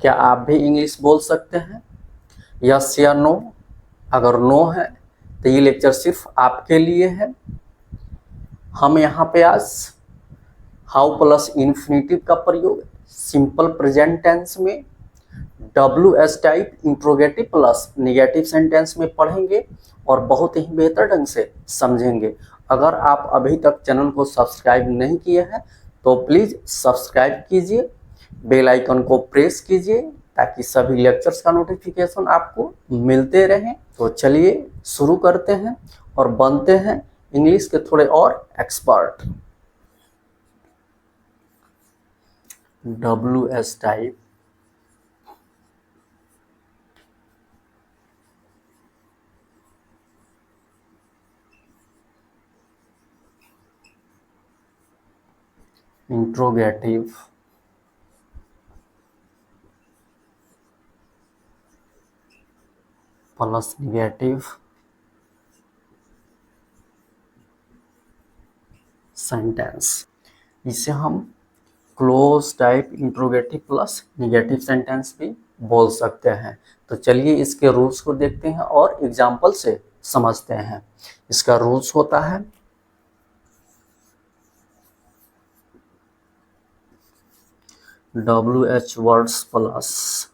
क्या आप भी इंग्लिश बोल सकते हैं? यस या नो? अगर नो है तो ये लेक्चर सिर्फ आपके लिए है। हम यहाँ पे आज हाउ प्लस इन्फिनेटिव का प्रयोग सिंपल प्रेजेंट टेंस में WS type interrogative plus negative sentence में पढ़ेंगे और बहुत ही बेहतर ढंग से समझेंगे। अगर आप अभी तक चैनल को सब्सक्राइब नहीं किए हैं तो प्लीज़ सब्सक्राइब कीजिए, बेल आइकन को प्रेस कीजिए ताकि सभी लेक्चर्स का नोटिफिकेशन आपको मिलते रहें। तो चलिए शुरू करते हैं और बनते हैं इंग्लिश के थोड़े और expert. WS type interrogative plus negative sentence, इसे हम close type interrogative plus negative sentence भी बोल सकते हैं। तो चलिए इसके रूल्स को देखते हैं और एग्जाम्पल से समझते हैं। इसका रूल्स होता है WH words plus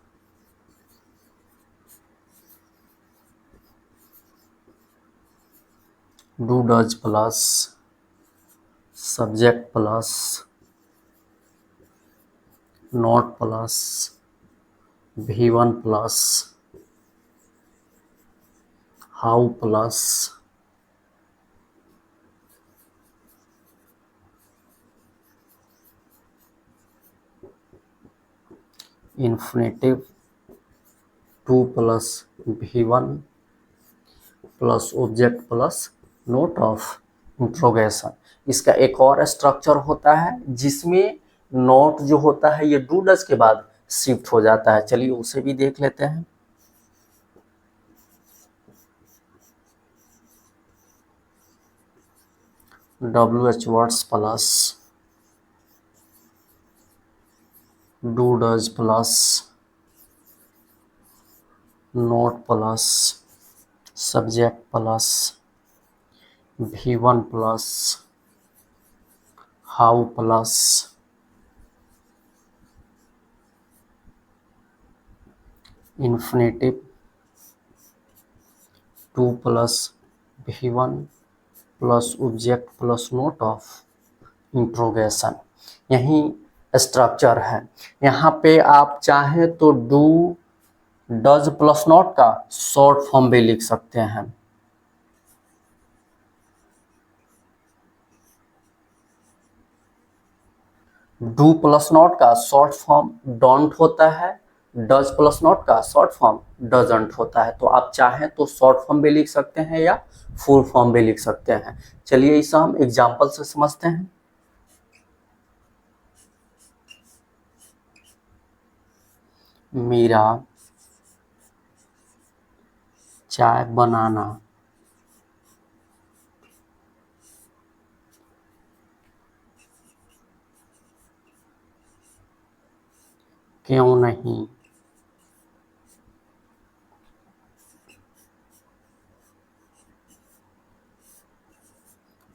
do does plus subject plus not plus V1 plus how plus infinitive 2 plus V1 plus object plus note of interrogation. इसका एक और स्ट्रक्चर होता है जिसमें नोट जो होता है ये डू डज के बाद शिफ्ट हो जाता है। चलिए उसे भी देख लेते हैं। WH words plus do does plus note plus subject plus V1 plus how plus infinitive 2 plus V1 plus object plus note of interrogation. यही स्ट्रक्चर है। यहाँ पे आप चाहें तो डू डज प्लस नॉट का शॉर्ट फॉर्म भी लिख सकते हैं। डू प्लस नॉट का शॉर्ट फॉर्म डोंट होता है, डज प्लस नॉट का शॉर्ट फॉर्म डजंट होता है। तो आप चाहें तो शॉर्ट फॉर्म भी लिख सकते हैं या फुल फॉर्म भी लिख सकते हैं। चलिए इसे हम एग्जाम्पल से समझते हैं। मीरा चाय बनाना क्यों नहीं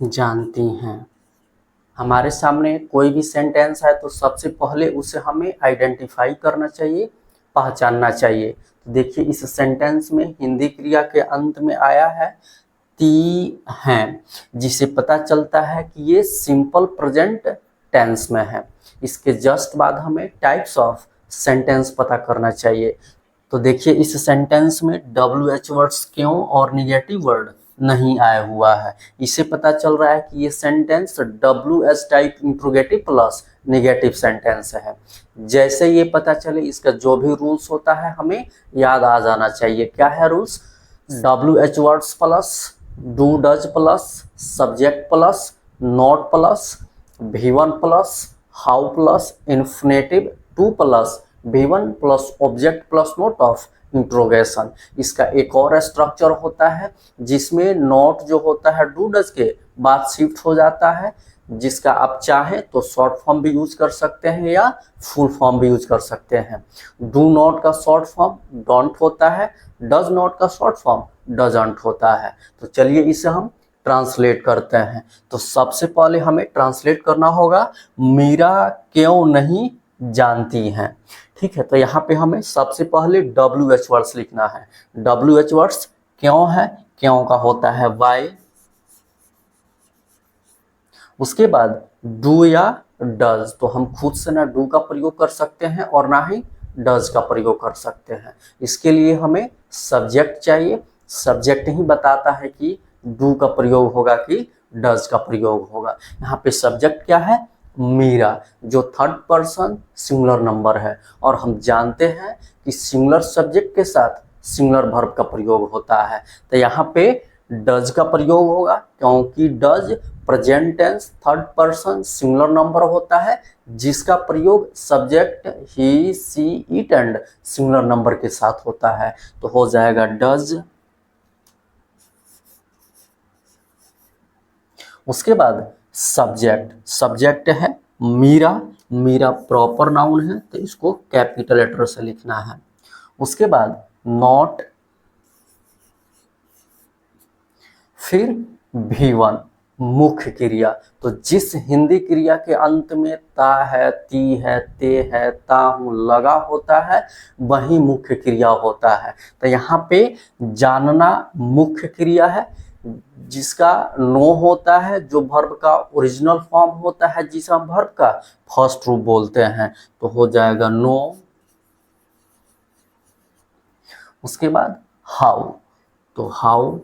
जानती हैं। हमारे सामने कोई भी सेंटेंस है तो सबसे पहले उसे हमें आइडेंटिफाई करना चाहिए, पहचानना चाहिए। तो देखिए इस सेंटेंस में हिंदी क्रिया के अंत में आया है ती हैं, जिसे पता चलता है कि ये सिंपल प्रेजेंट टेंस में है। इसके जस्ट बाद हमें टाइप्स ऑफ सेंटेंस पता करना चाहिए। तो देखिए इस सेंटेंस में WH वर्ड्स क्यों और निगेटिव वर्ड नहीं आया हुआ है। इससे पता चल रहा है कि ये sentence WS type interrogative plus negative sentence है। जैसे ये पता चले इसका जो भी रूल्स होता है हमें याद आ जाना चाहिए। क्या है rules? WH words plus do does plus subject plus not plus V1 plus how plus infinitive 2 plus V1 plus object plus note of interrogation. इसका एक और स्ट्रक्चर होता है जिसमें नोट जो होता है डू डज के बाद शिफ्ट हो जाता है। जिसका आप चाहें तो शॉर्ट फॉर्म भी यूज कर सकते हैं या फुल फॉर्म भी यूज कर सकते हैं। डू नॉट का शॉर्ट फॉर्म डोंट होता है, डज नॉट का शॉर्ट फॉर्म डजंट होता है। तो चलिए इसे हम ट्रांसलेट करते हैं। तो सबसे पहले हमें ट्रांसलेट करना होगा मीरा क्यों नहीं जानती हैं। ठीक है, तो यहाँ पे हमें सबसे पहले WH वर्ड्स लिखना है। WH वर्ड्स क्यों है, क्यों का होता है वाई। उसके बाद डू या डज, तो हम खुद से ना डू का प्रयोग कर सकते हैं और ना ही डज का प्रयोग कर सकते हैं। इसके लिए हमें सब्जेक्ट चाहिए। सब्जेक्ट ही बताता है कि डू का प्रयोग होगा कि डज का प्रयोग होगा। यहाँ पे सब्जेक्ट क्या है, मीरा, जो थर्ड पर्सन सिंगुलर नंबर है, और हम जानते हैं कि सिंगुलर सब्जेक्ट के साथ सिंगुलर वर्ब का प्रयोग होता है। तो यहाँ पे डज का प्रयोग होगा क्योंकि does present tense third person singular number होता है, जिसका प्रयोग subject he she it and singular number के साथ होता है। तो हो जाएगा डज। उसके बाद सब्जेक्ट, सब्जेक्ट है मीरा, मीरा प्रॉपर नाउन है तो इसको कैपिटल लेटर से लिखना है। उसके बाद नॉट, फिर V1 मुख्य क्रिया, तो जिस हिंदी क्रिया के अंत में ता है, ती है, ते है, ता हूं लगा होता है वही मुख्य क्रिया होता है। तो यहाँ पे जानना मुख्य क्रिया है, जिसका नो होता है, जो वर्ब का ओरिजिनल फॉर्म होता है, जिस हम वर्ब का फर्स्ट रूप बोलते हैं, तो हो जाएगा नो। उसके बाद हाउ, तो हाउ,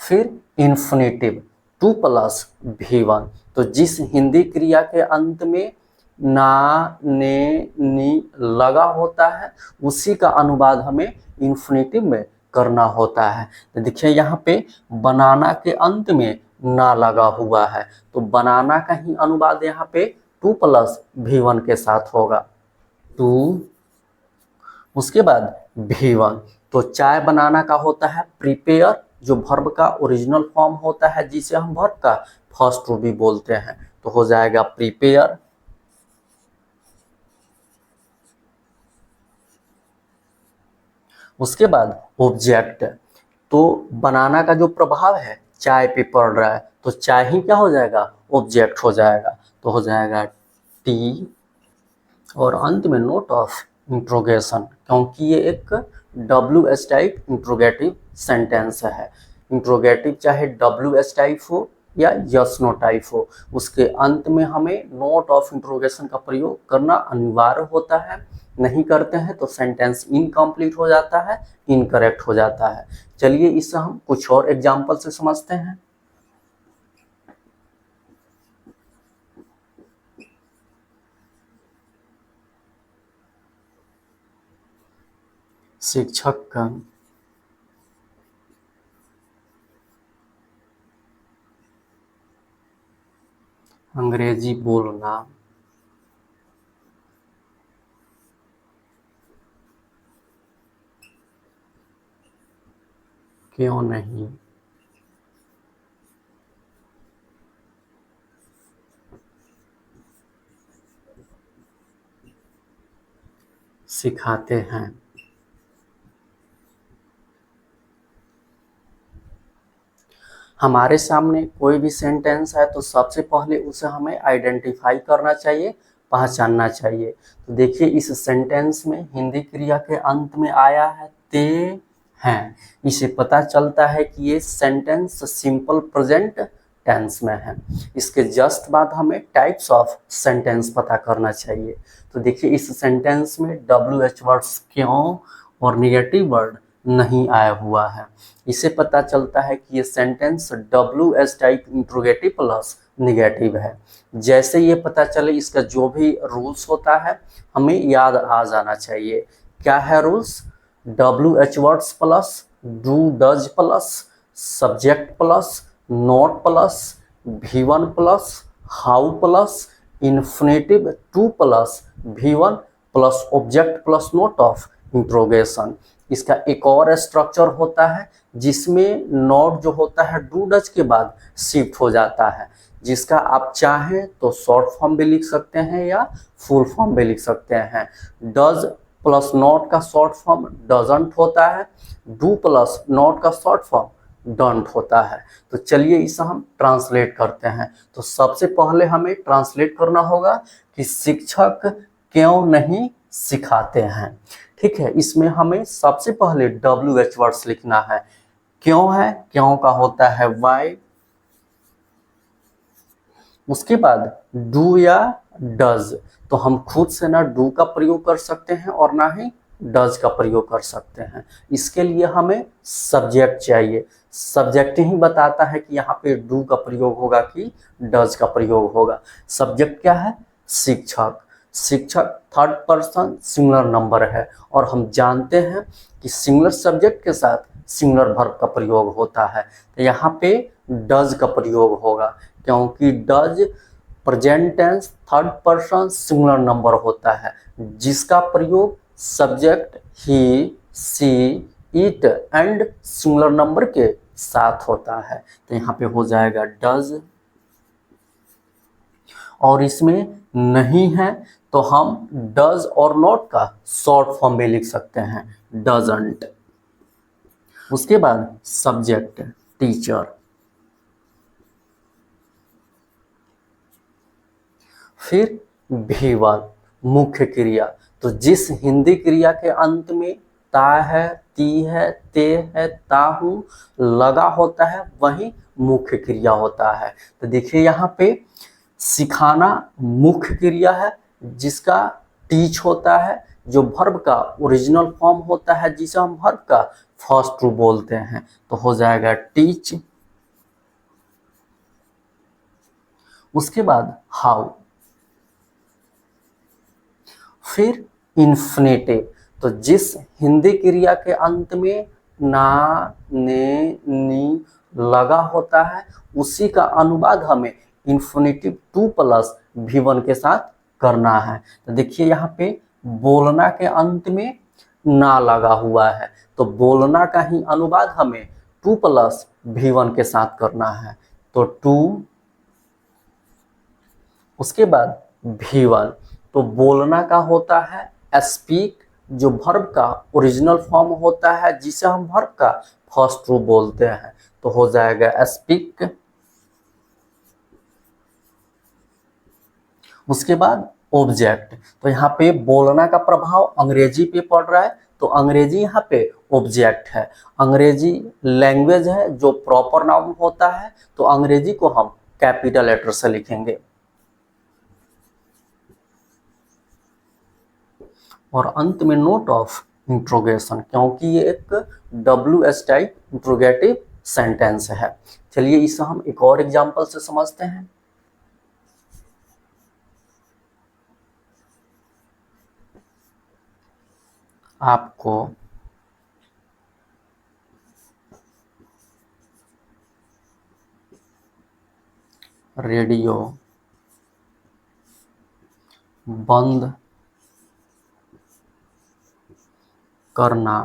फिर इन्फिनेटिव 2 प्लस V1, तो जिस हिंदी क्रिया के अंत में ना, ने, नी लगा होता है उसी का अनुवाद हमें इन्फिनेटिव में करना होता है। तो देखिए यहाँ पे बनाना के अंत में ना लगा हुआ है, तो बनाना का ही अनुवाद यहाँ पे 2 प्लस V1 के साथ होगा, 2। उसके बाद V1, तो चाय बनाना का होता है प्रिपेयर, जो वर्ब का ओरिजिनल फॉर्म होता है, जिसे हम वर्ब का फर्स्ट रूप भी बोलते हैं, तो हो जाएगा प्रिपेयर। उसके बाद ऑब्जेक्ट, तो बनाना का जो प्रभाव है चाय पे पड़ रहा है, तो चाय ही क्या हो जाएगा, ऑब्जेक्ट हो जाएगा, तो हो जाएगा टी, और अंत में नोट ऑफ इंट्रोगेशन, क्योंकि ये एक WH टाइप इंट्रोगेटिव सेंटेंस है। इंट्रोगेटिव चाहे WH टाइप हो या यस नो टाइप हो, उसके अंत में हमें नोट ऑफ इंट्रोगेशन का प्रयोग करना अनिवार्य होता है। नहीं करते हैं तो सेंटेंस इनकम्प्लीट हो जाता है, इनकरेक्ट हो जाता है। चलिए इसे हम कुछ और एग्जाम्पल से समझते हैं। शिक्षक का अंग्रेजी बोलना क्यों नहीं सिखाते हैं। हमारे सामने कोई भी सेंटेंस है तो सबसे पहले उसे हमें आइडेंटिफाई करना चाहिए, पहचानना चाहिए। तो देखिए इस सेंटेंस में हिंदी क्रिया के अंत में आया है ते हैं, इसे पता चलता है कि ये सेंटेंस सिंपल प्रेजेंट टेंस में है। इसके जस्ट बाद हमें टाइप्स ऑफ सेंटेंस पता करना चाहिए। तो देखिए इस सेंटेंस में WH वर्ड्स क्यों और निगेटिव वर्ड नहीं आया हुआ है। इसे पता चलता है कि ये sentence WH type interrogative plus negative है। जैसे ये पता चले इसका जो भी रूल्स होता है हमें याद आ जाना चाहिए। क्या है rules, WH words plus do does plus subject plus not plus V1 plus how plus infinitive 2 plus V1 plus object plus note of interrogation. इसका एक और स्ट्रक्चर होता है जिसमें नॉट जो होता है डू डज के बाद शिफ्ट हो जाता है, जिसका आप चाहें तो शॉर्ट फॉर्म भी लिख सकते हैं या फुल फॉर्म भी लिख सकते हैं। डज प्लस नॉट का शॉर्ट फॉर्म डजंट होता है, डू प्लस नॉट का शॉर्ट फॉर्म डोंट होता है। तो चलिए इसे हम ट्रांसलेट करते हैं। तो सबसे पहले हमें ट्रांसलेट करना होगा कि शिक्षक क्यों नहीं सिखाते हैं। ठीक है, इसमें हमें सबसे पहले WH वर्ड्स लिखना है। क्यों है, क्यों का होता है वाई, उसके बाद डू या डज, तो हम खुद से ना डू का प्रयोग कर सकते हैं और ना ही डज का प्रयोग कर सकते हैं। इसके लिए हमें सब्जेक्ट चाहिए, सब्जेक्ट ही बताता है कि यहाँ पे डू का प्रयोग होगा कि डज का प्रयोग होगा। सब्जेक्ट क्या है, शिक्षक। शिक्षक थर्ड पर्सन सिंगुलर नंबर है और हम जानते हैं कि सिंगुलर सब्जेक्ट के साथ सिंगुलर वर्ब का प्रयोग होता है। तो यहाँ पे डज का प्रयोग होगा क्योंकि does present tense third person singular number होता है जिसका प्रयोग subject he, she, it and singular number के साथ होता है। तो यहाँ पे हो जाएगा डज, और इसमें नहीं है तो हम डज और नॉट का शॉर्ट फॉर्म में लिख सकते हैं, डजंट। उसके बाद सब्जेक्ट टीचर, फिर भी-वर्ब मुख्य क्रिया। तो जिस हिंदी क्रिया के अंत में ता है, ती है, ते है, ताहू लगा होता है वही मुख्य क्रिया होता है। तो देखिए यहाँ पे सिखाना मुख्य क्रिया है जिसका टीच होता है, जो वर्ब का ओरिजिनल फॉर्म होता है जिसे हम वर्ब का फर्स्ट ट्रू बोलते हैं, तो हो जाएगा टीच। उसके बाद हाउ, फिर इन्फिनेटिव। तो जिस हिंदी क्रिया के अंत में ना, ने, नी लगा होता है उसी का अनुवाद हमें इन्फिनेटिव 2 प्लस V1 के साथ करना है। तो देखिए यहाँ पे बोलना के अंत में ना लगा हुआ है तो बोलना का ही अनुवाद हमें 2 प्लस V1 के साथ करना है, तो 2। उसके बाद V1, तो बोलना का होता है स्पीक, जो वर्ब का ओरिजिनल फॉर्म होता है जिसे हम वर्ब का फर्स्ट ट्रू बोलते हैं, तो हो जाएगा स्पीक। उसके बाद ऑब्जेक्ट, तो यहाँ पे बोलना का प्रभाव अंग्रेजी पे पड़ रहा है तो अंग्रेजी यहाँ पे ऑब्जेक्ट है। अंग्रेजी लैंग्वेज है जो प्रॉपर नाउन होता है तो अंग्रेजी को हम कैपिटल लेटर से लिखेंगे। और अंत में नोट ऑफ इंट्रोगेशन, क्योंकि ये एक WH टाइप इंट्रोगेटिव सेंटेंस है। चलिए इसे हम एक और एग्जांपल से समझते हैं। आपको रेडियो बंद करना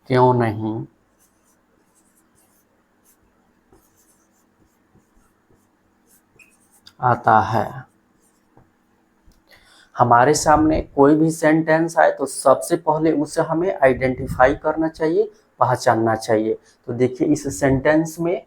क्यों नहीं आता है। हमारे सामने कोई भी सेंटेंस आए तो सबसे पहले उसे हमें आइडेंटिफाई करना चाहिए, पहचानना चाहिए। तो देखिए इस सेंटेंस में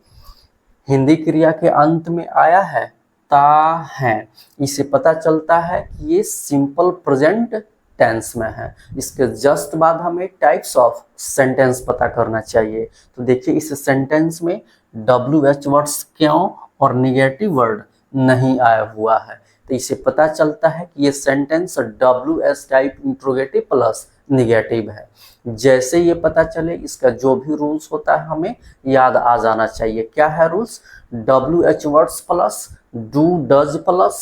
हिंदी क्रिया के अंत में आया है ता है, इससे पता चलता है कि ये सिंपल प्रेजेंट टेंस में है। इसके जस्ट बाद हमें टाइप्स ऑफ सेंटेंस पता करना चाहिए। तो देखिए इस सेंटेंस में WH वर्ड्स क्यों और निगेटिव वर्ड नहीं आया हुआ है, तो इससे पता चलता है कि ये sentence WH type interrogative plus negative है। जैसे ये पता चले इसका जो भी रूल्स होता है हमें याद आ जाना चाहिए। क्या है rules, WH words plus do does plus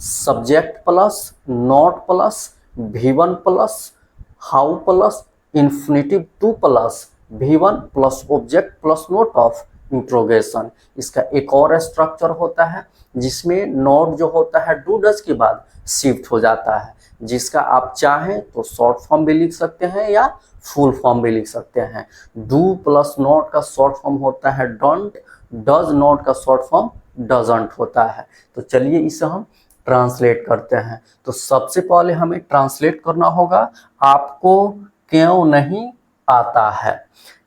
subject plus not plus V1 plus how plus infinitive 2 plus V1 plus object plus note of interrogation. इसका एक और स्ट्रक्चर होता है जिसमें नॉट जो होता है डू डज के बाद शिफ्ट हो जाता है, जिसका आप चाहें तो शॉर्ट फॉर्म भी लिख सकते हैं या फुल फॉर्म भी लिख सकते हैं। डू प्लस नॉट का शॉर्ट फॉर्म होता है डोंट, डज नॉट का शॉर्ट फॉर्म डजंट होता है। तो चलिए इसे हम ट्रांसलेट करते हैं। तो सबसे पहले हमें ट्रांसलेट करना होगा आपको क्यों नहीं आता है,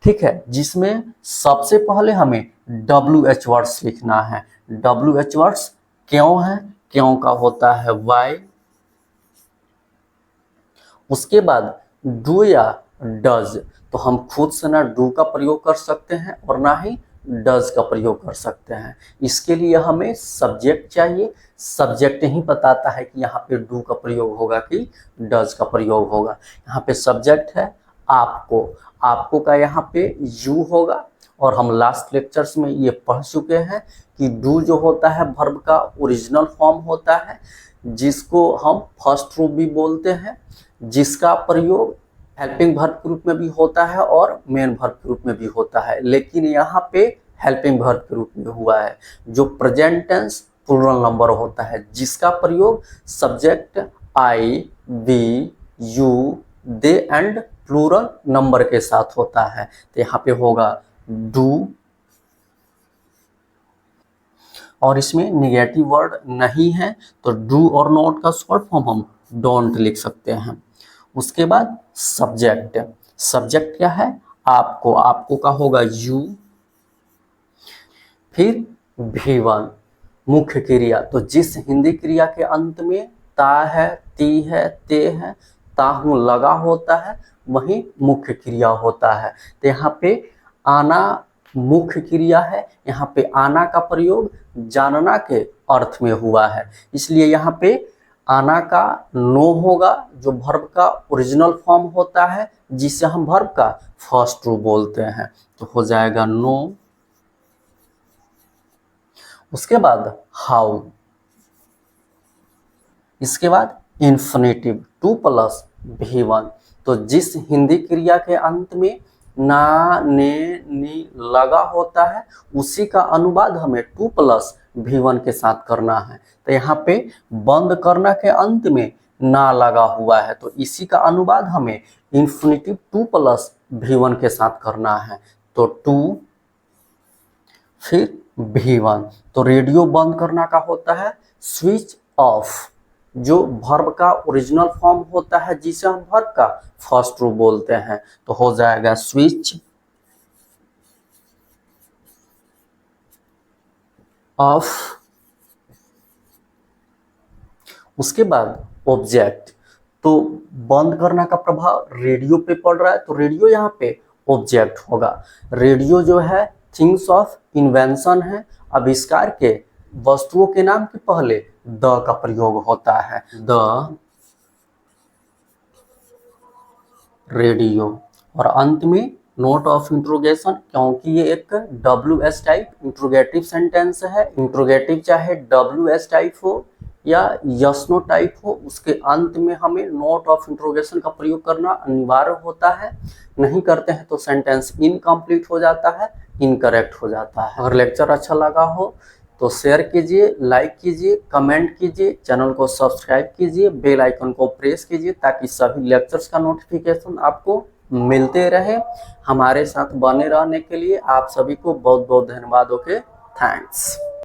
ठीक है, जिसमें सबसे पहले हमें WH वर्ड्स लिखना है। WH वर्ड्स क्यों है, क्यों का होता है वाई, उसके बाद डू या डज, तो हम खुद से ना डू का प्रयोग कर सकते हैं और ना ही डज का प्रयोग कर सकते हैं। इसके लिए हमें सब्जेक्ट चाहिए, सब्जेक्ट ही बताता है कि यहाँ पे डू का प्रयोग होगा कि डज का प्रयोग होगा। यहाँ पे सब्जेक्ट है आपको, आपको का यहाँ पे यू होगा, और हम लास्ट लेक्चर्स में ये पढ़ चुके हैं कि डू जो होता है वर्ब का ओरिजिनल फॉर्म होता है, जिसको हम फर्स्ट रूप भी बोलते हैं, जिसका प्रयोग हेल्पिंग वर्ब के रूप में भी होता है और मेन वर्ब के रूप में भी होता है। लेकिन यहाँ पे हेल्पिंग वर्ब के रूप में हुआ है, जो प्रेजेंट टेंस प्लूरल नंबर होता है, जिसका प्रयोग subject I, we, you, they and plural number के साथ होता है। तो यहाँ पे होगा डू, और इसमें निगेटिव वर्ड नहीं है तो डू और नॉट का शॉर्ट फॉर्म हम डोंट लिख सकते हैं। उसके बाद सब्जेक्ट, सब्जेक्ट क्या है आपको, आपको का होगा यू, फिर V1 मुख्य क्रिया, तो जिस हिंदी क्रिया के अंत में ता है, ती है, ते है, ताहू लगा होता है, वही मुख्य क्रिया होता है। तो यहाँ पे आना मुख्य क्रिया है, यहाँ पे आना का प्रयोग जानना के अर्थ में हुआ है, इसलिए यहाँ पे आना का नो होगा, जो वर्ब का ओरिजिनल फॉर्म होता है, जिसे हम वर्ब का फर्स्ट रूप बोलते हैं, तो हो जाएगा नो। उसके बाद हाउ, इसके बाद इन्फिनेटिव टू प्लस V1, तो जिस हिंदी क्रिया के अंत में ना, ने, नी लगा होता है, उसी का अनुवाद हमें टू प्लस V1 के साथ करना है। तो यहाँ पे बंद करना के अंत में ना लगा हुआ है, तो इसी का अनुवाद हमें इन्फिनेटिव टू प्लस V1 के साथ करना है। तो टू फिर V1, तो रेडियो बंद करना का होता है स्विच ऑफ, जो वर्ब का ओरिजिनल फॉर्म होता है, जिसे हम वर्ब का फर्स्ट रूप बोलते हैं, तो हो जाएगा स्विच ऑफ। उसके बाद ऑब्जेक्ट, तो बंद करना का प्रभाव रेडियो पे पड़ रहा है, तो रेडियो यहाँ पे ऑब्जेक्ट होगा। रेडियो जो है थिंग्स ऑफ इन्वेंशन है, आविष्कार के वस्तुओं के नाम के पहले द का प्रयोग होता है, द रेडियो, और अंत में नोट ऑफ इंट्रोगेशन, क्योंकि ये एक WS टाइप इंट्रोगेटिव सेंटेंस है। इंट्रोगेटिव चाहे WS टाइप हो या यस नो टाइप हो, उसके अंत में हमें नोट ऑफ इंट्रोगेशन का प्रयोग करना अनिवार्य होता है, नहीं करते हैं तो सेंटेंस इनकम्प्लीट हो जाता है, इनकरेक्ट हो जाता है। अगर लेक्चर अच्छा लगा हो तो शेयर कीजिए, लाइक कीजिए, कमेंट कीजिए, चैनल को सब्सक्राइब कीजिए, बेल आइकन को प्रेस कीजिए, ताकि सभी लेक्चर्स का नोटिफिकेशन आपको मिलते रहे। हमारे साथ बने रहने के लिए आप सभी को बहुत बहुत धन्यवाद। Okay, thanks.